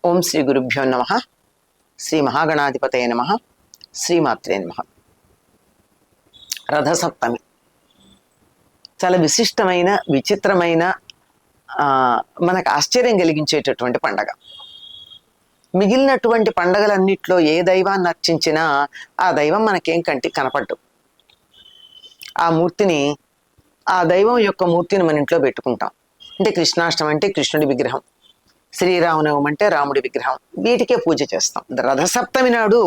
ఓం శ్రీ గురుభ్యో నమ. శ్రీ మహాగణాధిపతయ నమ. శ్రీమాత్రే నమ. రథసప్తమి చాలా విశిష్టమైన విచిత్రమైన మనకు ఆశ్చర్యం కలిగించేటటువంటి పండగ. మిగిలినటువంటి పండగలన్నిట్లో ఏ దైవాన్ని అర్చించినా ఆ దైవం మనకేం కంటికి కనపడ్డు. ఆ దైవం యొక్క మూర్తిని మన ఇంట్లో పెట్టుకుంటాం. అంటే కృష్ణాష్టమి అంటే కృష్ణుడి విగ్రహం, శ్రీరామనవమి అంటే రాముడి విగ్రహం, వీటికే పూజ చేస్తాం. రథసప్తమి నాడు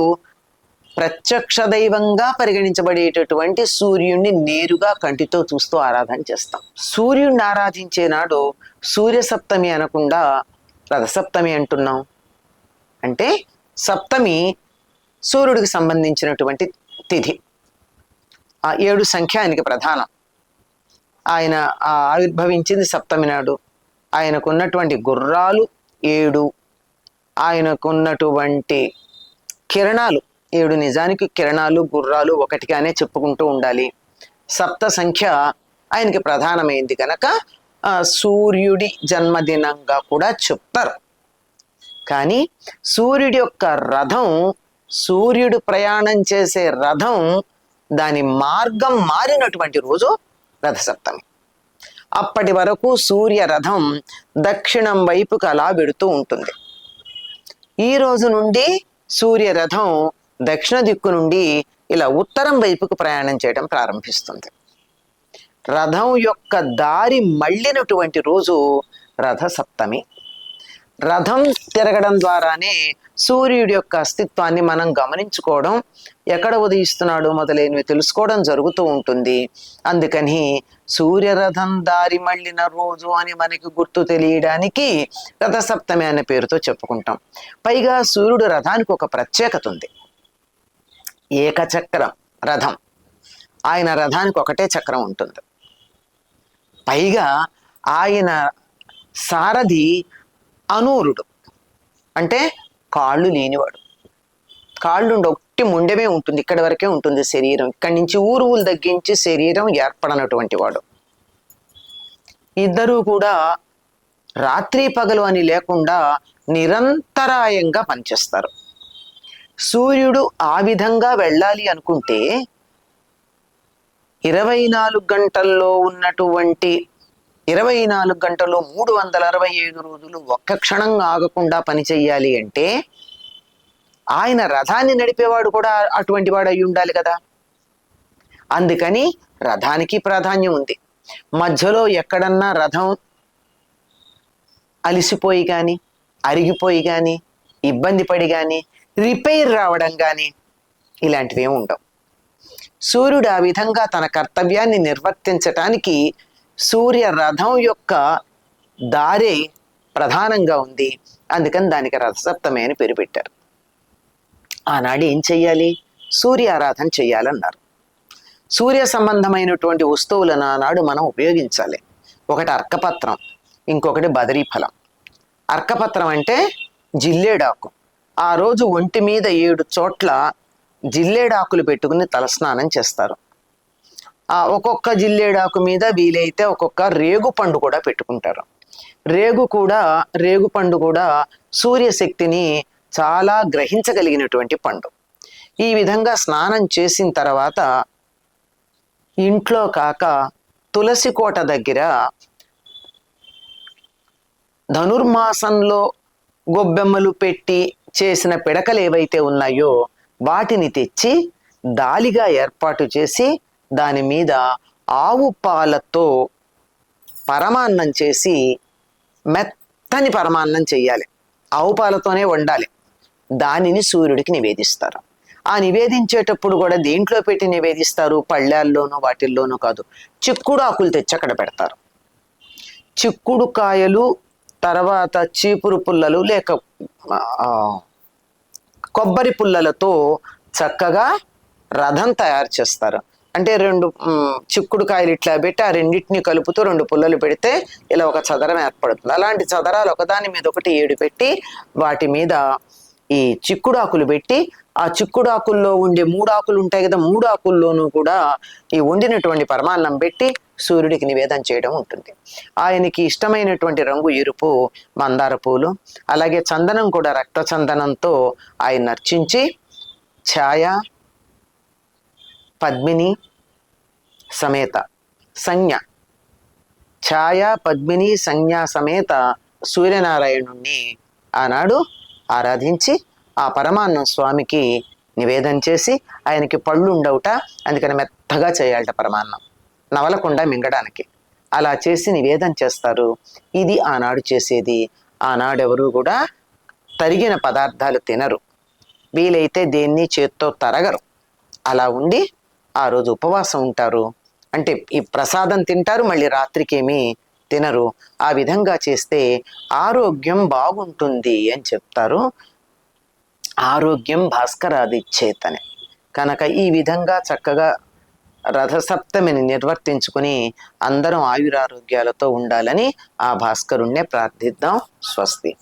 ప్రత్యక్ష దైవంగా పరిగణించబడేటటువంటి సూర్యుడిని నేరుగా కంటితో చూస్తూ ఆరాధన చేస్తాం. సూర్యుడిని ఆరాధించే నాడు సూర్య సప్తమి అనకుండా రథసప్తమి అంటున్నాం. అంటే సప్తమి సూర్యుడికి సంబంధించినటువంటి తిథి. 7 సంఖ్య ఆయనకి ప్రధానం. ఆయన ఆవిర్భవించింది సప్తమి నాడు. ఆయనకున్నటువంటి గుర్రాలు 7, ఆయనకున్నటువంటి కిరణాలు 7. నిజానికి కిరణాలు గుర్రాలు ఒకటిగానే చెప్పుకుంటూ ఉండాలి. సప్త సంఖ్య ఆయనకి ప్రధానమైంది కనుక సూర్యుడి జన్మదినంగా కూడా చెప్తారు. కానీ సూర్యుడి యొక్క రథం, సూర్యుడు ప్రయాణం చేసే రథం, దాని మార్గం మారినటువంటి రోజు రథసప్తమి. అప్పటి వరకు సూర్య రథం దక్షిణం వైపుకు అలా వెడుతూ ఉంటుంది. ఈ రోజు నుండి సూర్య రథం దక్షిణ దిక్కు నుండి ఇలా ఉత్తరం వైపుకు ప్రయాణం చేయడం ప్రారంభిస్తుంది. రథం యొక్క దారి మళ్ళినటువంటి రోజు రథసప్తమి. రథం తిరగడం ద్వారానే సూర్యుడి యొక్క అస్తిత్వాన్ని మనం గమనించుకోవడం, ఎక్కడ ఉదయిస్తున్నాడు మొదలైనవి తెలుసుకోవడం జరుగుతూ ఉంటుంది. అందుకని సూర్యరథం దారి మళ్ళిన రోజు అని మనకి గుర్తు తెలియడానికి రథసప్తమి అనే పేరుతో చెప్పుకుంటాం. పైగా సూర్యుడు రథానికి ఒక ప్రత్యేకత ఉంది. ఏకచక్రం రథం. ఆయన రథానికి ఒకటే చక్రం ఉంటుంది. పైగా ఆయన సారథి అనూరుడు, అంటే కాళ్ళు లేనివాడు. కాళ్ళు ఒట్టి ముండమే ఉంటుంది, ఇక్కడి వరకే ఉంటుంది శరీరం. ఇక్కడి నుంచి ఊరువులు తగ్గించి శరీరం ఏర్పడనటువంటి వాడు. ఇద్దరూ కూడా రాత్రి పగలు అని లేకుండా నిరంతరాయంగా పనిచేస్తారు. సూర్యుడు ఆ విధంగా వెళ్ళాలి అనుకుంటే 24 గంటల్లో ఉన్నటువంటి 24 గంటలు 365 రోజులు ఒక్క క్షణం ఆగకుండా పని చెయ్యాలి అంటే ఆయన రథాన్ని నడిపేవాడు కూడా అటువంటి వాడు అయి ఉండాలి కదా. అందుకని రథానికి ప్రాధాన్యం ఉంది. మధ్యలో ఎక్కడన్నా రథం అలిసిపోయి కానీ, అరిగిపోయి కానీ, ఇబ్బంది పడి కానీ, రిపేర్ రావడం కానీ ఇలాంటివి ఏమి ఉండవు. సూర్యుడు ఆ విధంగా తన కర్తవ్యాన్ని నిర్వర్తించటానికి సూర్య రథం యొక్క దారే ప్రధానంగా ఉంది. అందుకని దానికి రథసప్తమి అని పేరు పెట్టారు. ఆనాడు ఏం చెయ్యాలి? సూర్య ఆరాధన చెయ్యాలన్నారు. సూర్య సంబంధమైనటువంటి వస్తువులను ఆనాడు మనం ఉపయోగించాలి. ఒకటి అర్కపత్రం, ఇంకొకటి బదరీఫలం. అర్కపత్రం అంటే జిల్లేడాకు. ఆ రోజు ఒంటి మీద 7 చోట్ల జిల్లేడాకులు పెట్టుకుని తలస్నానం చేస్తారు. ఒక్కొక్క జిల్లేడాకు మీద వీలైతే ఒక్కొక్క రేగు పండు కూడా పెట్టుకుంటారు. రేగు పండు కూడా సూర్యశక్తిని చాలా గ్రహించగలిగినటువంటి పండు. ఈ విధంగా స్నానం చేసిన తర్వాత ఇంట్లో కాక తులసి కోట దగ్గర ధనుర్మాసంలో గొబ్బెమ్మలు పెట్టి చేసిన పిడకలు ఏవైతే ఉన్నాయో వాటిని తెచ్చి దాలిగా ఏర్పాటు చేసి దాని మీద ఆవు పాలతో పరమాన్నం చేసి, మెత్తని పరమాన్నం చెయ్యాలి. ఆవు పాలతోనే వండాలి. దానిని సూర్యుడికి నివేదిస్తారు. ఆ నివేదించేటప్పుడు కూడా దేంట్లో పెట్టి నివేదిస్తారు? పళ్ళాల్లోనూ వాటిల్లోనూ కాదు, చిక్కుడు ఆకులు తెచ్చి అక్కడ పెడతారు. చిక్కుడు కాయలు, తర్వాత చీపురు పుల్లలు లేక కొబ్బరి పుల్లలతో చక్కగా రథం తయారు చేస్తారు. అంటే 2 చిక్కుడు కాయలు ఇట్లా పెట్టి ఆ రెండింటిని కలుపుతూ 2 పుల్లలు పెడితే ఇలా ఒక చదరం ఏర్పడుతుంది. అలాంటి చదరాలు ఒకదాని మీద ఒకటి 7 పెట్టి వాటి మీద ఈ చిక్కుడాకులు పెట్టి ఆ చిక్కుడాకుల్లో ఉండే 3 ఆకులు ఉంటాయి కదా, 3 ఆకుల్లోనూ కూడా ఈ వండినటువంటి పరమాన్నం పెట్టి సూర్యుడికి నివేదన చేయడం ఉంటుంది. ఆయనకి ఇష్టమైనటువంటి రంగు ఎరుపు మందార పూలు, అలాగే చందనం కూడా రక్త చందనంతో ఆయన అర్చించి ఛాయ పద్మిని సమేత సంజ్ఞ, ఛాయ పద్మిని సంజ్ఞ సమేత సూర్యనారాయణుణ్ణి ఆనాడు ఆరాధించి ఆ పరమాన్నం స్వామికి నివేదన చేసి, ఆయనకి పళ్ళు ఉండవుట, అందుకని మెత్తగా చేయాలట పరమాన్నం, నవలకుండా మింగడానికి. అలా చేసి నివేదన చేస్తారు. ఇది ఆనాడు చేసేది. ఆనాడెవరూ కూడా తరిగిన పదార్థాలు తినరు, వీలైతే దేన్ని చేత్తో తరగరు. అలా ఉండి ఆ రోజు ఉపవాసం ఉంటారు. అంటే ఈ ప్రసాదం తింటారు, మళ్ళీ రాత్రికేమీ తినరు. ఆ విధంగా చేస్తే ఆరోగ్యం బాగుంటుంది అని చెప్తారు. ఆరోగ్యం భాస్కరాదిచ్చేతనే. కనుక ఈ విధంగా చక్కగా రథసప్తమిని నిర్వర్తించుకుని అందరం ఆయురారోగ్యాలతో ఉండాలని ఆ భాస్కరుణ్ణే ప్రార్థిద్దాం. స్వస్తి.